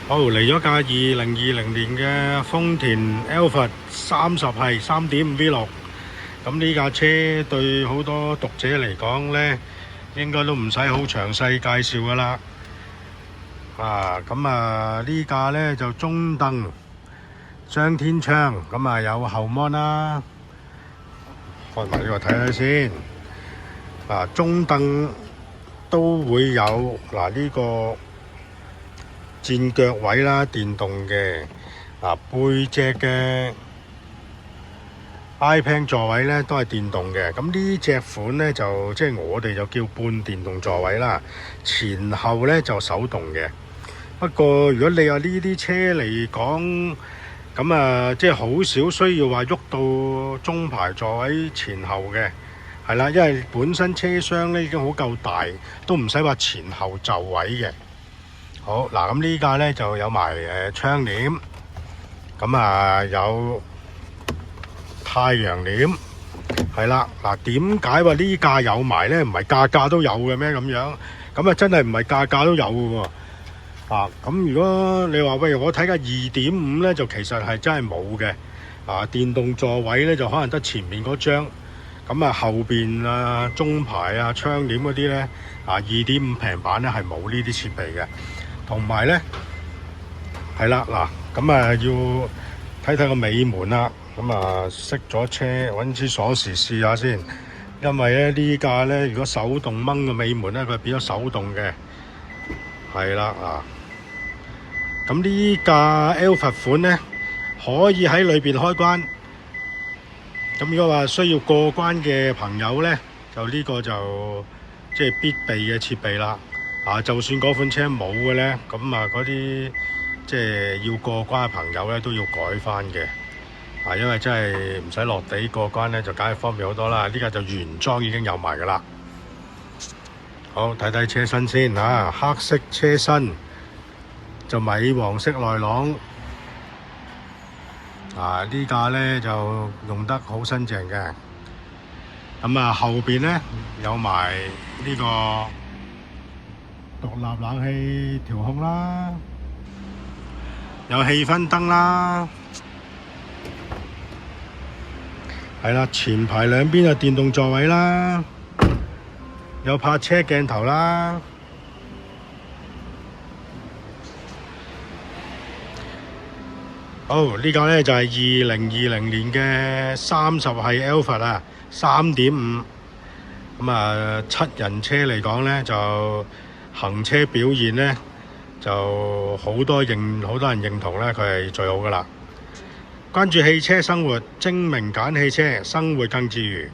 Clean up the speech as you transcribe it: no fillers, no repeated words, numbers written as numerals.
好，嚟咗架2020年嘅豐田 Alphard 30系 3.5V6，咁呢架車對好多讀者嚟講呢，應該都唔使好詳細介紹噶啦。呢架呢就中凳雙天窗，有後摩啦，開埋呢個睇睇先。中凳都會有呢個墊腳位啦，電動嘅。背脊嘅 iPad 座位咧都係電動嘅。咁呢隻款咧就即係我哋就叫半電動座位啦，前後咧就手動嘅。不過如果你話呢啲車嚟講，咁即係好少需要話喐到中排座位前後嘅，係啦，因為本身車廂咧已經好夠大，都唔使話前後就位嘅。好嗱，咁呢架咧就有埋窗簾，有太陽簾，係啦。嗱，點解話呢架有埋咧？唔係架架都有嘅咩？咁樣咁真係唔係架架都有嘅喎。咁如果你話喂，我睇架2.5咧，就其實係真係冇嘅。電動座位咧就可能得前面嗰張，後邊中排窗簾嗰啲咧2.5平板咧係冇呢啲設備嘅。同埋咧，係啦嗱，要睇睇個尾門啦。熄咗車，揾支鎖匙試下先。因為咧呢架咧，如果手動掹個尾門咧，佢變咗手動嘅。係啦咁呢架 Alphard 款咧，可以喺裏邊開關。咁如果話需要過關嘅朋友咧，就呢個就即係必備嘅設備啦。就算嗰款車冇嘅咧，嗰啲即係要過關嘅朋友咧，都要改翻嘅。因為真係唔使落地過關咧，就梗係方便好多啦。呢架就原裝已經有埋噶啦。好，睇睇車身先黑色車身就米黃色內籠。呢架咧就用得好新淨嘅。後邊咧有埋呢個獨立冷氣調控啦，有氣氛燈啦，係啦，前排兩邊電動座位啦，有泊車鏡頭啦。好，呢架咧就係2020年嘅30系 Alphard 3.5，七人車嚟講咧就行車表現咧就好多人認同咧，佢係最好噶啦。關注汽車生活，精明揀汽車，生活更自如。